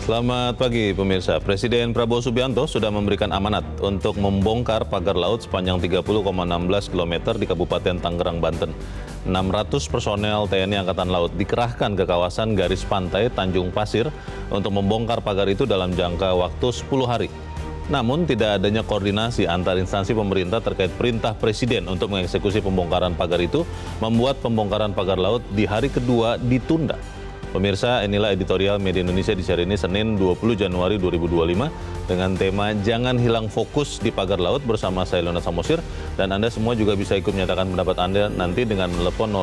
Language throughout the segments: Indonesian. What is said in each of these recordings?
Selamat pagi pemirsa. Presiden Prabowo Subianto sudah memberikan amanat untuk membongkar pagar laut sepanjang 30,16 km di Kabupaten Tangerang, Banten. 600 personel TNI Angkatan Laut dikerahkan ke kawasan garis pantai Tanjung Pasir untuk membongkar pagar itu dalam jangka waktu 10 hari. Namun tidak adanya koordinasi antar instansi pemerintah terkait perintah Presiden untuk mengeksekusi pembongkaran pagar itu membuat pembongkaran pagar laut di hari kedua ditunda. Pemirsa, inilah editorial Media Indonesia di hari ini Senin 20 Januari 2025 dengan tema Jangan Hilang Fokus di Pagar Laut bersama saya Leona Samosir, dan Anda semua juga bisa ikut menyatakan pendapat Anda nanti dengan telepon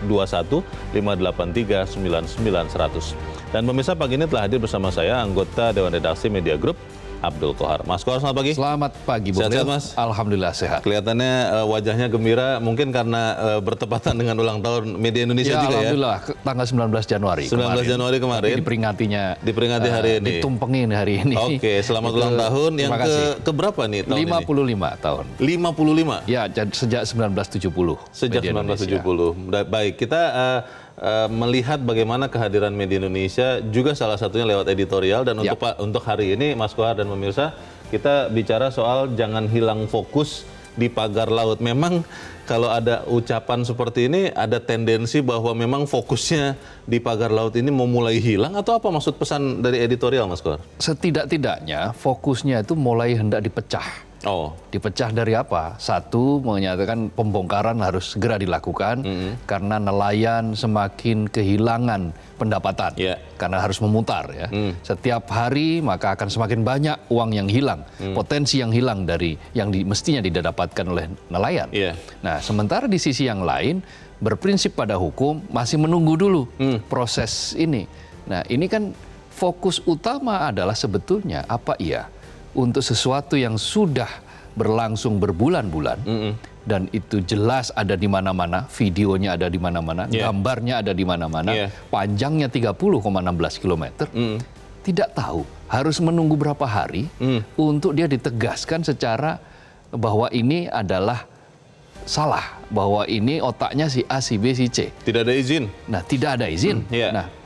021 583 99 100. Dan pemirsa, pagi ini telah hadir bersama saya anggota Dewan Redaksi Media Group Abdul Kohar. Mas Kohar, selamat pagi. Selamat pagi, Bu. Sehat-sehat, Mas? Alhamdulillah sehat. Kelihatannya wajahnya gembira, mungkin karena bertepatan dengan ulang tahun Media Indonesia juga ya? Alhamdulillah, tanggal 19 Januari 19 Januari kemarin. Diperingati hari ini. Ditumpengin hari ini. Oke, selamat ulang tahun. Yang ke berapa nih tahun 55 ini? tahun. 55? Ya, sejak 1970. Sejak 1970. Baik, kita melihat bagaimana kehadiran Media Indonesia juga salah satunya lewat editorial, dan untuk hari ini Mas Kohar dan pemirsa, kita bicara soal jangan hilang fokus di pagar laut. Memang kalau ada ucapan seperti ini ada tendensi bahwa memang fokusnya di pagar laut ini mau mulai hilang, atau apa maksud pesan dari editorial, Mas Kohar? Setidak-tidaknya fokusnya itu mulai hendak dipecah. Dipecah dari apa? Satu, menyatakan pembongkaran harus segera dilakukan karena nelayan semakin kehilangan pendapatan karena harus memutar ya. Setiap hari maka akan semakin banyak uang yang hilang, potensi yang hilang dari yang mestinya didapatkan oleh nelayan. Nah, sementara di sisi yang lain berprinsip pada hukum masih menunggu dulu proses ini. Nah, ini kan fokus utama adalah sebetulnya apa untuk sesuatu yang sudah berlangsung berbulan-bulan dan itu jelas ada di mana-mana, videonya ada di mana-mana, gambarnya ada di mana-mana, panjangnya 30,16 km. Tidak tahu harus menunggu berapa hari untuk dia ditegaskan secara bahwa ini adalah salah, bahwa ini otaknya si A, si B, si C. Tidak ada izin. Nah, tidak ada izin. Nah,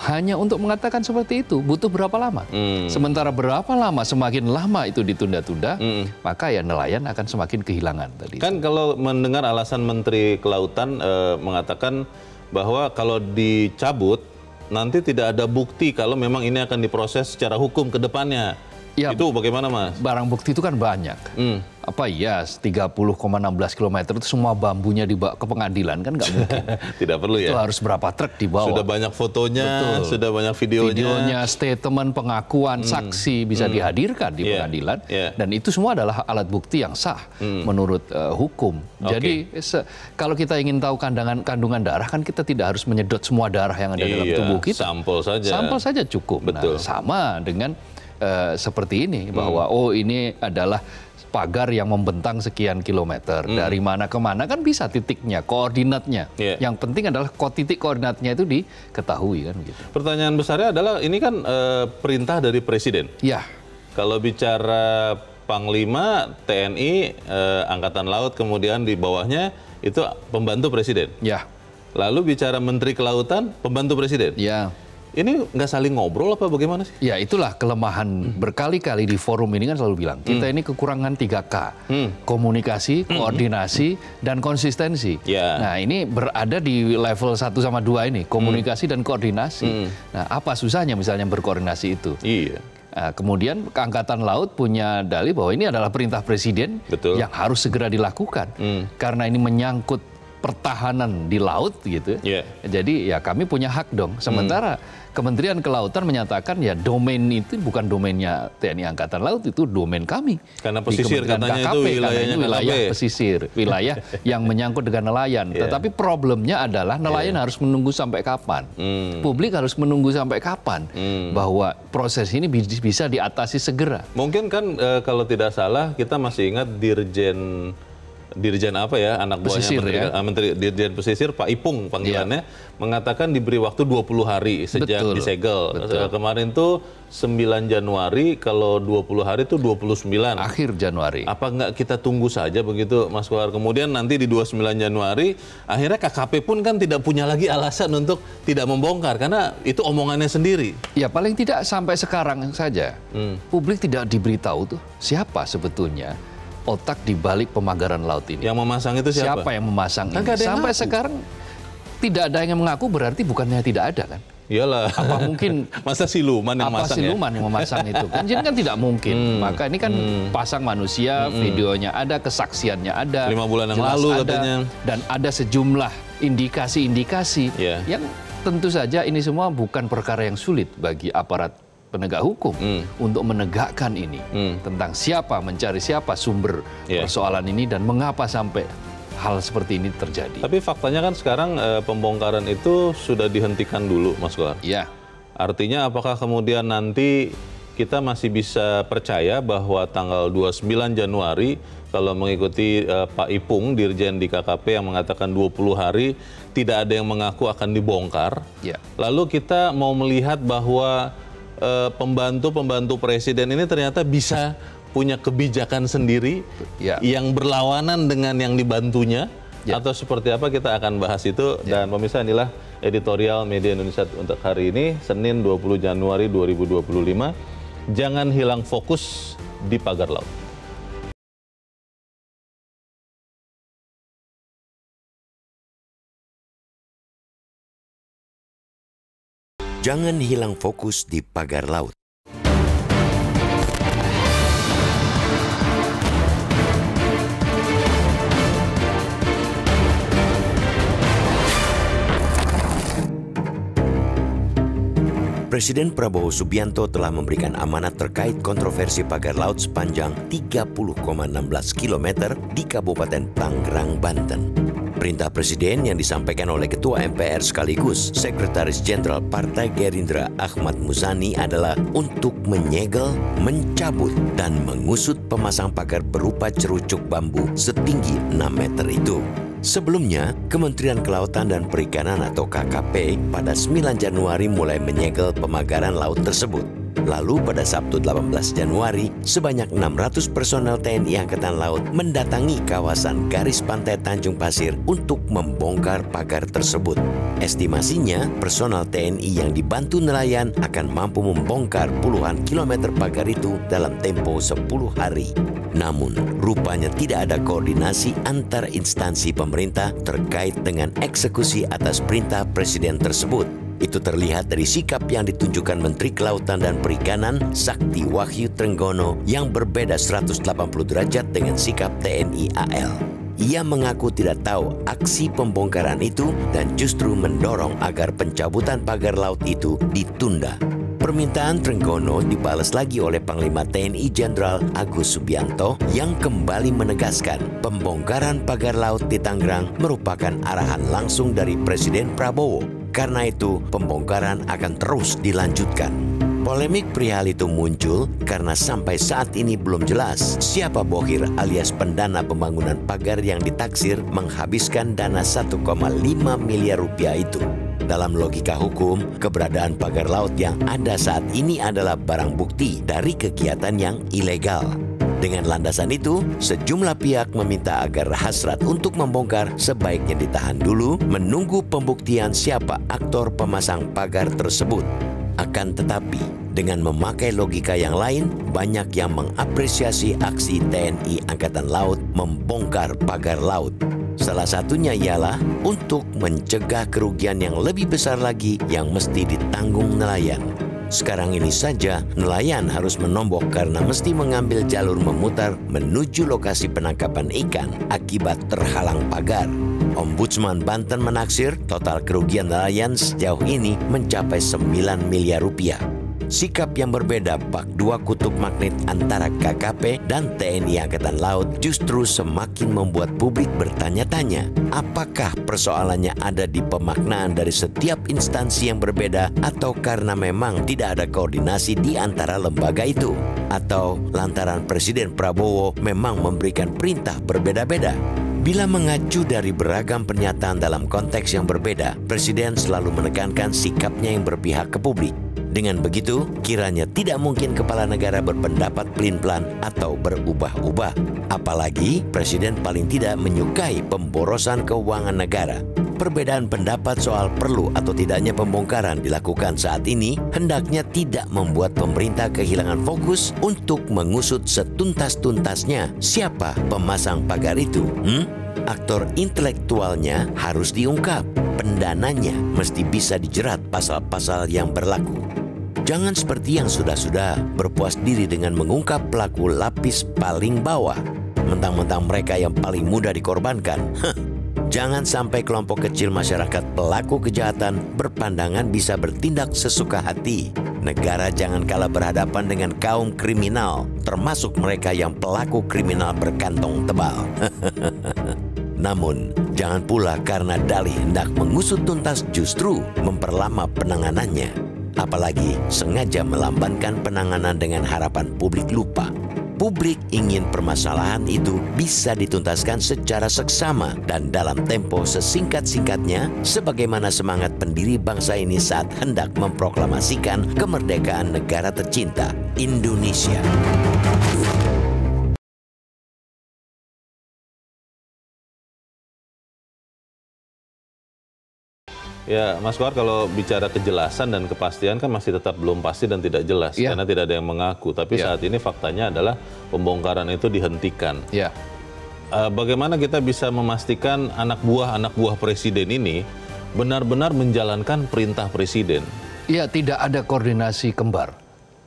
hanya untuk mengatakan seperti itu butuh berapa lama? Sementara berapa lama, semakin lama itu ditunda-tunda, maka ya nelayan akan semakin kehilangan tadi. Kan kalau mendengar alasan Menteri Kelautan mengatakan bahwa kalau dicabut nanti tidak ada bukti kalau memang ini akan diproses secara hukum ke depannya. Ya, itu bagaimana, Mas? Barang bukti itu kan banyak. 30,16 km itu semua bambunya dibawa ke pengadilan, kan nggak mungkin. Tidak perlu ya? Itu harus berapa truk dibawa. Sudah banyak fotonya, sudah banyak videonya. Statement, pengakuan, saksi bisa dihadirkan di pengadilan. Dan itu semua adalah alat bukti yang sah menurut hukum. Jadi kalau kita ingin tahu kandungan darah, kan kita tidak harus menyedot semua darah yang ada dalam tubuh kita. Sampel saja. Sampel saja cukup. Betul. Nah, sama dengan seperti ini, bahwa ini adalah pagar yang membentang sekian kilometer, dari mana ke mana kan bisa titiknya, koordinatnya. Yang penting adalah titik koordinatnya itu diketahui kan gitu. Pertanyaan besarnya adalah ini kan perintah dari Presiden. Ya. Kalau bicara Panglima TNI Angkatan Laut, kemudian di bawahnya itu pembantu Presiden. Ya. Lalu bicara Menteri Kelautan, pembantu Presiden. Ya. Ini nggak saling ngobrol apa bagaimana sih? Ya, itulah kelemahan berkali-kali di forum ini kan selalu bilang, kita ini kekurangan 3K. Komunikasi, koordinasi, dan konsistensi. Nah, ini berada di level 1 sama 2 ini, komunikasi dan koordinasi. Nah, apa susahnya misalnya berkoordinasi itu? Nah, kemudian Angkatan Laut punya dalih bahwa ini adalah perintah Presiden yang harus segera dilakukan. Karena ini menyangkut pertahanan di laut gitu. Jadi ya kami punya hak dong. Sementara Kementerian Kelautan menyatakan ya domain itu bukan domainnya TNI Angkatan Laut, itu domain kami. Karena pesisir katanya itu wilayahnya wilayah pesisir, wilayah yang menyangkut dengan nelayan. Tetapi problemnya adalah nelayan harus menunggu sampai kapan? Publik harus menunggu sampai kapan bahwa proses ini bisa diatasi segera? Mungkin kan kalau tidak salah kita masih ingat Dirjen Dirjen apa ya, anak buahnya Pesisir, Menteri Dirjen Pesisir, Pak Ipung panggilannya, mengatakan diberi waktu 20 hari sejak disegel. Kemarin tuh 9 Januari, kalau 20 hari itu 29. Akhir Januari. Apa nggak kita tunggu saja begitu, Mas Kohar? Kemudian nanti di 29 Januari, akhirnya KKP pun kan tidak punya lagi alasan untuk tidak membongkar, karena itu omongannya sendiri. Ya paling tidak sampai sekarang saja, publik tidak diberitahu tuh siapa sebetulnya otak di balik pemagaran laut ini. Yang memasang itu siapa? Siapa yang memasang ini? Sampai sekarang tidak ada yang mengaku, berarti bukannya tidak ada kan? Iyalah. Apa mungkin masa siluman yang masang siluman yang memasang itu? Kan jadi kan tidak mungkin. Maka ini kan pasang manusia, videonya ada, kesaksiannya ada. 5 bulan yang lalu ada, katanya. Dan ada sejumlah indikasi-indikasi yang tentu saja ini semua bukan perkara yang sulit bagi aparat penegak hukum untuk menegakkan ini tentang siapa, mencari siapa sumber persoalan ini dan mengapa sampai hal seperti ini terjadi. Tapi faktanya kan sekarang pembongkaran itu sudah dihentikan dulu, Mas Kohar. Iya. Artinya apakah kemudian nanti kita masih bisa percaya bahwa tanggal 29 Januari kalau mengikuti Pak Ipung, Dirjen di KKP yang mengatakan 20 hari tidak ada yang mengaku akan dibongkar. Ya. Lalu kita mau melihat bahwa pembantu-pembantu presiden ini ternyata bisa punya kebijakan sendiri yang berlawanan dengan yang dibantunya, atau seperti apa, kita akan bahas itu. Dan pemirsa, inilah editorial Media Indonesia untuk hari ini, Senin 20 Januari 2025. Jangan hilang fokus di pagar laut. Jangan hilang fokus di pagar laut. Presiden Prabowo Subianto telah memberikan amanat terkait kontroversi pagar laut sepanjang 30,16 km di Kabupaten Tangerang, Banten. Perintah Presiden yang disampaikan oleh Ketua MPR sekaligus Sekretaris Jenderal Partai Gerindra Ahmad Muzani adalah untuk menyegel, mencabut, dan mengusut pemasang pagar berupa cerucuk bambu setinggi 6 meter itu. Sebelumnya, Kementerian Kelautan dan Perikanan atau KKP pada 9 Januari mulai menyegel pemagaran laut tersebut. Lalu pada Sabtu 18 Januari, sebanyak 600 personel TNI Angkatan Laut mendatangi kawasan garis pantai Tanjung Pasir untuk membongkar pagar tersebut. Estimasinya, personel TNI yang dibantu nelayan akan mampu membongkar puluhan kilometer pagar itu dalam tempo 10 hari. Namun, rupanya tidak ada koordinasi antar instansi pemerintah terkait dengan eksekusi atas perintah Presiden tersebut. Itu terlihat dari sikap yang ditunjukkan Menteri Kelautan dan Perikanan Sakti Wahyu Trenggono yang berbeda 180 derajat dengan sikap TNI AL. Ia mengaku tidak tahu aksi pembongkaran itu dan justru mendorong agar pencabutan pagar laut itu ditunda. Permintaan Trenggono dibalas lagi oleh Panglima TNI Jenderal Agus Subianto yang kembali menegaskan pembongkaran pagar laut di Tangerang merupakan arahan langsung dari Presiden Prabowo. Karena itu, pembongkaran akan terus dilanjutkan. Polemik perihal itu muncul karena sampai saat ini belum jelas siapa bohir alias pendana pembangunan pagar yang ditaksir menghabiskan dana 1,5 miliar rupiah itu. Dalam logika hukum, keberadaan pagar laut yang ada saat ini adalah barang bukti dari kegiatan yang ilegal. Dengan landasan itu, sejumlah pihak meminta agar hasrat untuk membongkar sebaiknya ditahan dulu menunggu pembuktian siapa aktor pemasang pagar tersebut. Akan tetapi, dengan memakai logika yang lain, banyak yang mengapresiasi aksi TNI Angkatan Laut membongkar pagar laut. Salah satunya ialah untuk mencegah kerugian yang lebih besar lagi yang mesti ditanggung nelayan. Sekarang ini saja, nelayan harus menombok karena mesti mengambil jalur memutar menuju lokasi penangkapan ikan akibat terhalang pagar. Ombudsman Banten menaksir total kerugian nelayan sejauh ini mencapai 9 miliar rupiah. sikap yang berbeda bak dua kutub magnet antara KKP dan TNI Angkatan Laut justru semakin membuat publik bertanya-tanya, apakah persoalannya ada di pemaknaan dari setiap instansi yang berbeda atau karena memang tidak ada koordinasi di antara lembaga itu, atau lantaran Presiden Prabowo memang memberikan perintah berbeda-beda. Bila mengacu dari beragam pernyataan dalam konteks yang berbeda, Presiden selalu menekankan sikapnya yang berpihak ke publik. Dengan begitu, kiranya tidak mungkin kepala negara berpendapat pelin-pelan atau berubah-ubah. Apalagi, Presiden paling tidak menyukai pemborosan keuangan negara. Perbedaan pendapat soal perlu atau tidaknya pembongkaran dilakukan saat ini hendaknya tidak membuat pemerintah kehilangan fokus untuk mengusut setuntas-tuntasnya siapa pemasang pagar itu. Aktor intelektualnya harus diungkap, pendananya mesti bisa dijerat pasal-pasal yang berlaku. Jangan seperti yang sudah-sudah berpuas diri dengan mengungkap pelaku lapis paling bawah, mentang-mentang mereka yang paling mudah dikorbankan. Jangan sampai kelompok kecil masyarakat pelaku kejahatan berpandangan bisa bertindak sesuka hati. Negara jangan kalah berhadapan dengan kaum kriminal, termasuk mereka yang pelaku kriminal berkantong tebal. Namun, jangan pula karena dalih hendak mengusut tuntas justru memperlama penanganannya. Apalagi sengaja melambankan penanganan dengan harapan publik lupa. Publik ingin permasalahan itu bisa dituntaskan secara seksama dan dalam tempo sesingkat-singkatnya sebagaimana semangat pendiri bangsa ini saat hendak memproklamasikan kemerdekaan negara tercinta, Indonesia. Ya, Mas Kohar, kalau bicara kejelasan dan kepastian kan masih tetap belum pasti dan tidak jelas karena tidak ada yang mengaku. Tapi saat ini faktanya adalah pembongkaran itu dihentikan. Bagaimana kita bisa memastikan anak buah presiden ini benar-benar menjalankan perintah presiden? Ya, tidak ada koordinasi kembar.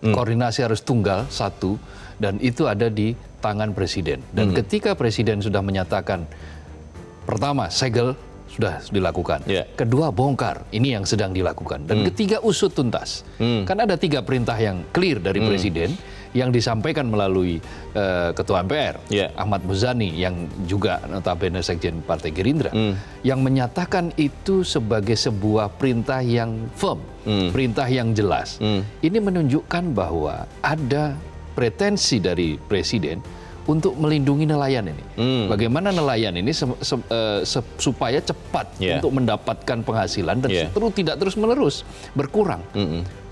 Koordinasi harus tunggal satu dan itu ada di tangan presiden. Dan ketika presiden sudah menyatakan pertama segel sudah dilakukan. Kedua, bongkar. Ini yang sedang dilakukan. Dan ketiga, usut tuntas. Kan ada 3 perintah yang clear dari Presiden yang disampaikan melalui Ketua MPR, Ahmad Muzani, yang juga notabene Sekjen Partai Gerindra, yang menyatakan itu sebagai sebuah perintah yang firm, perintah yang jelas. Ini menunjukkan bahwa ada pretensi dari Presiden untuk melindungi nelayan ini. Bagaimana nelayan ini supaya cepat untuk mendapatkan penghasilan dan tidak terus-menerus berkurang.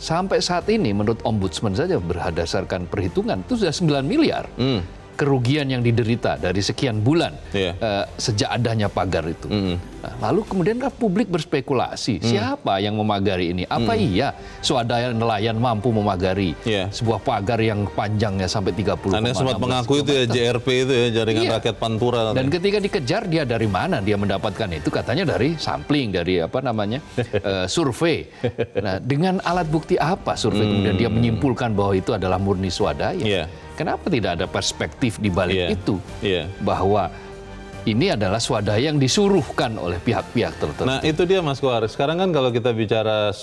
Sampai saat ini menurut Ombudsman saja berdasarkan perhitungan itu sudah 9 miliar. Kerugian yang diderita dari sekian bulan sejak adanya pagar itu. Nah, lalu kemudian publik berspekulasi, siapa yang memagari ini? Apa iya swadaya nelayan mampu memagari sebuah pagar yang panjangnya sampai 30 Anda sempat mengaku itu ya, JRP itu ya, Jaringan Rakyat Pantura. Dan ketika dikejar dia dari mana dia mendapatkan itu? Katanya dari sampling, dari survei. Nah, dengan alat bukti apa survei kemudian dia menyimpulkan bahwa itu adalah murni swadaya? Kenapa tidak ada perspektif di balik itu? Bahwa ini adalah swadaya yang disuruhkan oleh pihak-pihak tertentu. Nah, itu dia Mas Kohar. Sekarang kan kalau kita bicara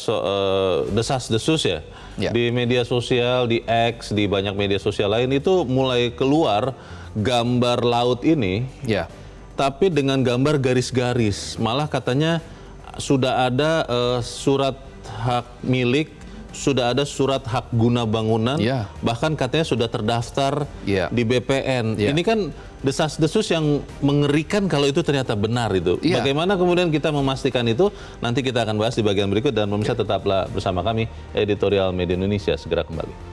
desas-desus di media sosial, di X, di banyak media sosial lain itu mulai keluar gambar laut ini, tapi dengan gambar garis-garis. Malah katanya sudah ada surat hak milik, sudah ada surat hak guna bangunan, bahkan katanya sudah terdaftar di BPN. Ini kan desas-desus yang mengerikan kalau itu ternyata benar itu. Bagaimana kemudian kita memastikan itu? Nanti kita akan bahas di bagian berikut dan pemirsa tetaplah bersama kami, Editorial Media Indonesia segera kembali.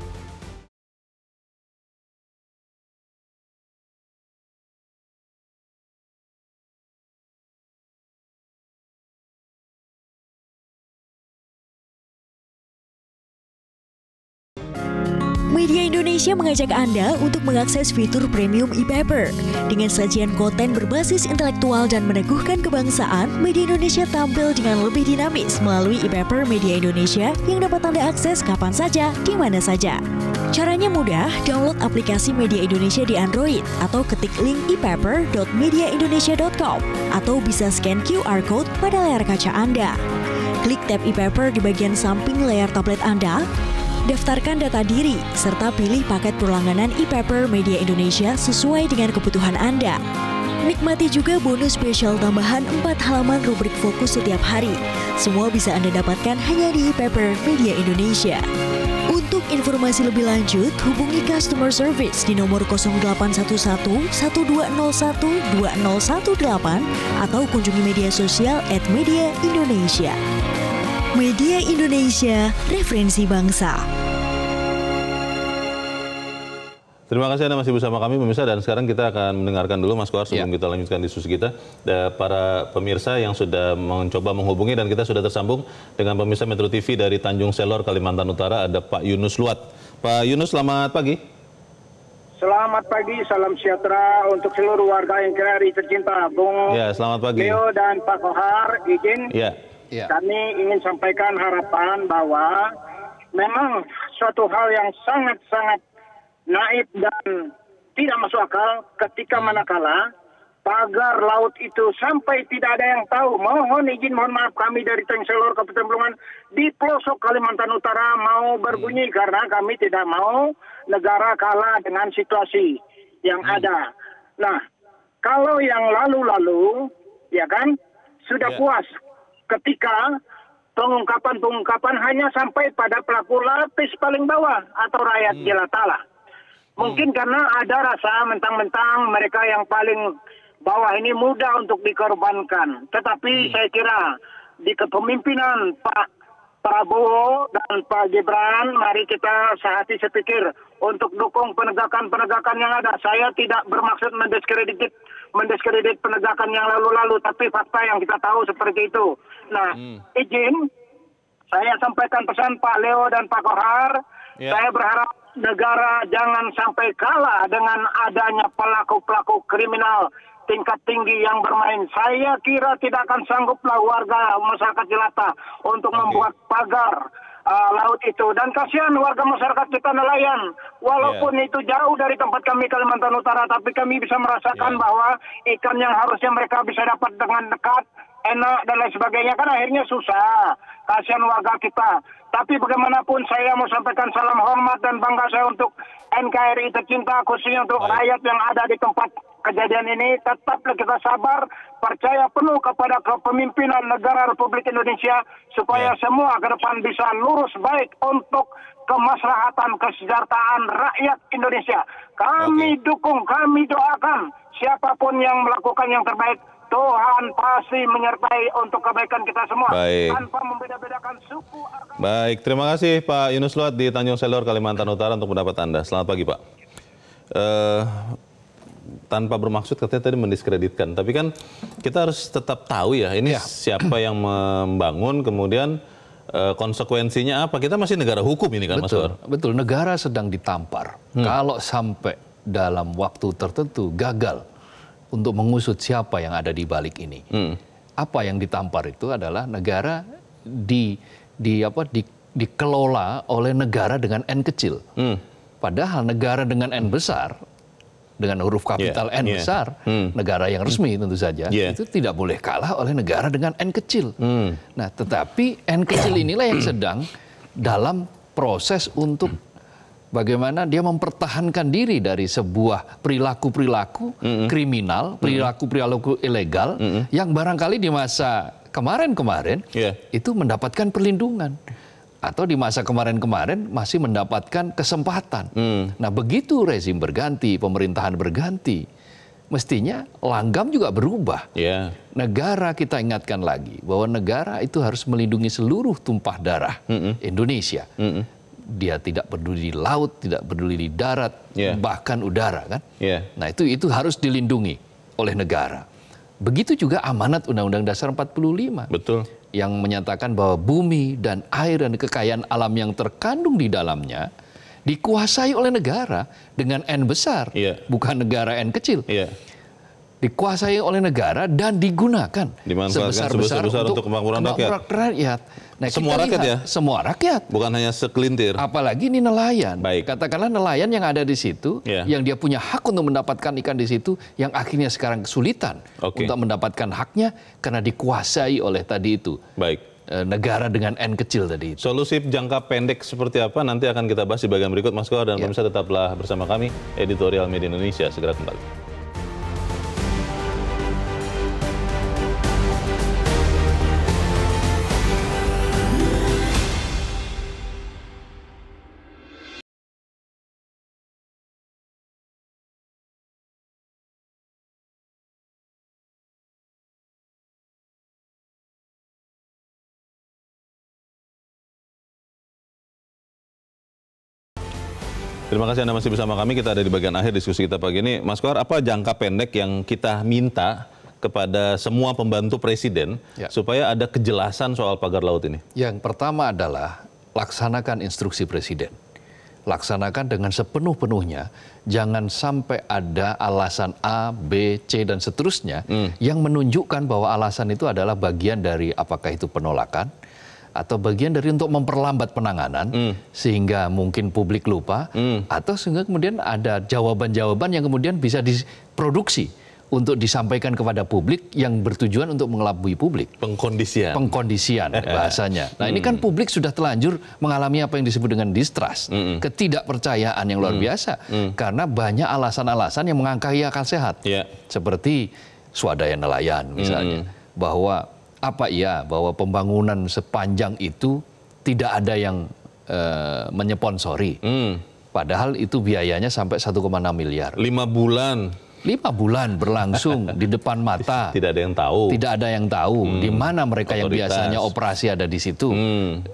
Media Indonesia mengajak Anda untuk mengakses fitur premium e-paper. Dengan sajian konten berbasis intelektual dan meneguhkan kebangsaan, Media Indonesia tampil dengan lebih dinamis melalui e-paper Media Indonesia yang dapat Anda akses kapan saja, di mana saja. Caranya mudah, download aplikasi Media Indonesia di Android atau ketik link e-paper.mediaindonesia.com atau bisa scan QR Code pada layar kaca Anda. Klik tab e-paper di bagian samping layar tablet Anda. Daftarkan data diri, serta pilih paket berlangganan e-paper Media Indonesia sesuai dengan kebutuhan Anda. Nikmati juga bonus spesial tambahan 4 halaman rubrik fokus setiap hari. Semua bisa Anda dapatkan hanya di e-paper Media Indonesia. Untuk informasi lebih lanjut, hubungi customer service di nomor 0811 1201 2018 atau kunjungi media sosial @Media Indonesia. Media Indonesia, referensi bangsa. Terima kasih Anda masih bersama kami pemirsa, dan sekarang kita akan mendengarkan dulu Mas Kohar sebelum kita lanjutkan diskusi kita. Para pemirsa yang sudah mencoba menghubungi, dan kita sudah tersambung dengan pemirsa Metro TV dari Tanjung Selor, Kalimantan Utara, ada Pak Yunus Luat. Pak Yunus, selamat pagi. Selamat pagi, salam sejahtera untuk seluruh warga NKRI tercinta. Bung selamat pagi. Leo dan Pak Kohar, izin kami ingin sampaikan harapan bahwa memang suatu hal yang sangat-sangat naif dan tidak masuk akal ketika manakala pagar laut itu sampai tidak ada yang tahu. Mohon izin, mohon maaf, kami dari Tanjung Selor, Kabupaten Pelungan di pelosok Kalimantan Utara mau berbunyi karena kami tidak mau negara kalah dengan situasi yang ada. Nah, kalau yang lalu-lalu, ya kan, sudah puas ketika pengungkapan hanya sampai pada pelaku lapis paling bawah atau rakyat jelata. Mungkin karena ada rasa mentang-mentang mereka yang paling bawah ini mudah untuk dikorbankan. Tetapi saya kira di kepemimpinan Pak Prabowo dan Pak Gibran, mari kita sehati sepikir untuk dukung penegakan-penegakan yang ada. Saya tidak bermaksud mendiskredit penegakan yang lalu-lalu, tapi fakta yang kita tahu seperti itu. Nah, izin saya sampaikan pesan Pak Leo dan Pak Kohar. Saya berharap negara jangan sampai kalah dengan adanya pelaku-pelaku kriminal tingkat tinggi yang bermain. Saya kira tidak akan sangguplah warga masyarakat jelata untuk membuat pagar laut itu. Dan kasihan warga masyarakat kita nelayan. Walaupun itu jauh dari tempat kami Kalimantan Utara, tapi kami bisa merasakan bahwa ikan yang harusnya mereka bisa dapat dengan dekat, enak dan lain sebagainya, kan akhirnya susah. Kasihan warga kita. Tapi bagaimanapun saya mau sampaikan salam hormat dan bangga saya untuk NKRI tercinta, khususnya untuk rakyat yang ada di tempat kejadian ini. Tetaplah kita sabar, percaya penuh kepada kepemimpinan negara Republik Indonesia supaya semua ke depan bisa lurus baik untuk kemaslahatan kesejahteraan rakyat Indonesia. Kami dukung, kami doakan siapapun yang melakukan yang terbaik. Tuhan pasti menyertai untuk kebaikan kita semua. Tanpa membeda-bedakan suku. Baik, terima kasih Pak Yunus Luat di Tanjung Selor, Kalimantan Utara untuk pendapat Anda. Selamat pagi Pak. Tanpa bermaksud katanya tadi mendiskreditkan, tapi kan kita harus tetap tahu ya ini siapa yang membangun, kemudian konsekuensinya apa. Kita masih negara hukum ini kan Mas Kohar? Betul, negara sedang ditampar. Kalau sampai dalam waktu tertentu gagal untuk mengusut siapa yang ada di balik ini. Apa yang ditampar itu adalah negara dikelola oleh negara dengan N kecil. Padahal negara dengan N besar, dengan huruf kapital N besar, negara yang resmi tentu saja, itu tidak boleh kalah oleh negara dengan N kecil. Nah, tetapi N kecil inilah yang sedang dalam proses untuk bagaimana dia mempertahankan diri dari sebuah perilaku-perilaku kriminal, perilaku-perilaku ilegal yang barangkali di masa kemarin-kemarin itu mendapatkan perlindungan. Atau di masa kemarin-kemarin masih mendapatkan kesempatan. Nah, begitu rezim berganti, pemerintahan berganti, mestinya langgam juga berubah. Negara, kita ingatkan lagi bahwa negara itu harus melindungi seluruh tumpah darah Indonesia. Dia tidak peduli di laut, tidak peduli di darat, bahkan udara kan. Nah, itu harus dilindungi oleh negara. Begitu juga amanat Undang-Undang Dasar 45. Betul. Yang menyatakan bahwa bumi dan air dan kekayaan alam yang terkandung di dalamnya dikuasai oleh negara dengan N besar, bukan negara N kecil. Dikuasai oleh negara dan digunakan sebesar-besar untuk kemakmuran rakyat. Nah, semua rakyat ya? Semua rakyat. Bukan hanya segelintir. Apalagi ini nelayan. Katakanlah nelayan yang ada di situ, yang dia punya hak untuk mendapatkan ikan di situ, yang akhirnya sekarang kesulitan untuk mendapatkan haknya karena dikuasai oleh tadi itu. negara dengan N kecil tadi. Solusi jangka pendek seperti apa nanti akan kita bahas di bagian berikut, Mas Kohar, dan pemirsa tetaplah bersama kami. Editorial Media Indonesia segera kembali. Terima kasih Anda masih bersama kami. Kita ada di bagian akhir diskusi kita pagi ini. Mas Kohar, apa jangka pendek yang kita minta kepada semua pembantu presiden supaya ada kejelasan soal pagar laut ini? Yang pertama adalah laksanakan instruksi presiden. Laksanakan dengan sepenuh-penuhnya. Jangan sampai ada alasan A, B, C, dan seterusnya yang menunjukkan bahwa alasan itu adalah bagian dari apakah itu penolakan, atau bagian dari untuk memperlambat penanganan sehingga mungkin publik lupa, atau sehingga kemudian ada jawaban-jawaban yang kemudian bisa diproduksi untuk disampaikan kepada publik yang bertujuan untuk mengelabui publik. Pengkondisian bahasanya. Nah ini kan publik sudah telanjur mengalami apa yang disebut dengan distrust, ketidakpercayaan yang luar biasa, karena banyak alasan-alasan yang mengangkai akal sehat, seperti swadaya nelayan misalnya, bahwa bahwa pembangunan sepanjang itu tidak ada yang menyponsori. Padahal itu biayanya sampai 1,6 miliar. 5 bulan. 5 bulan berlangsung di depan mata. Tidak ada yang tahu. Tidak ada yang tahu di mana mereka yang biasanya operasi ada di situ.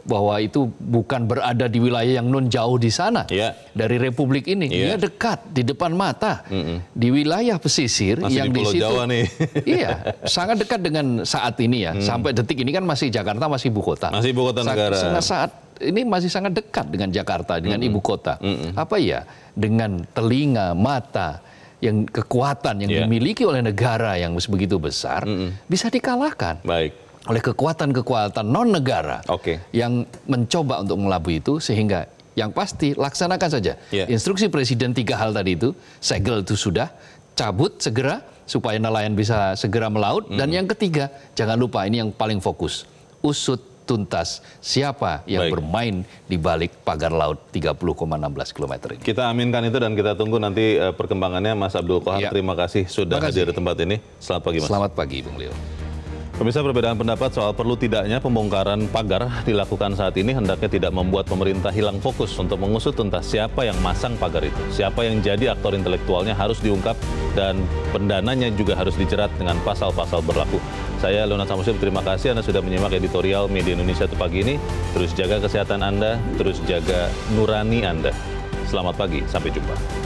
Bahwa itu bukan berada di wilayah yang non jauh di sana. Dari Republik ini. Dia dekat di depan mata. Di wilayah pesisir masih yang di situ. Jawa nih. Iya, sangat dekat dengan saat ini ya. Sampai detik ini kan masih Jakarta, masih ibu kota. Masih ibu kota negara. Saat ini masih sangat dekat dengan Jakarta, dengan ibu kota. Dengan telinga, mata, yang kekuatan yang dimiliki oleh negara yang begitu besar bisa dikalahkan oleh kekuatan-kekuatan non-negara yang mencoba untuk mengelabui itu. Sehingga yang pasti laksanakan saja instruksi presiden 3 hal tadi itu. Segel itu sudah, cabut segera supaya nelayan bisa segera melaut. Dan yang ketiga, jangan lupa ini yang paling fokus, usut tuntas siapa yang bermain di balik pagar laut 30,16 km ini. Kita aminkan itu dan kita tunggu nanti perkembangannya. Mas Abdul Kohar, terima kasih sudah hadir di tempat ini. Selamat pagi, Mas. Selamat pagi, Bung Leo. Pemirsa, perbedaan pendapat soal perlu tidaknya pembongkaran pagar dilakukan saat ini hendaknya tidak membuat pemerintah hilang fokus untuk mengusut tuntas siapa yang masang pagar itu. Siapa yang jadi aktor intelektualnya harus diungkap dan pendananya juga harus dijerat dengan pasal-pasal berlaku. Saya Leonard Samusil, terima kasih Anda sudah menyimak editorial Media Indonesia pagi ini. Terus jaga kesehatan Anda, terus jaga nurani Anda. Selamat pagi, sampai jumpa.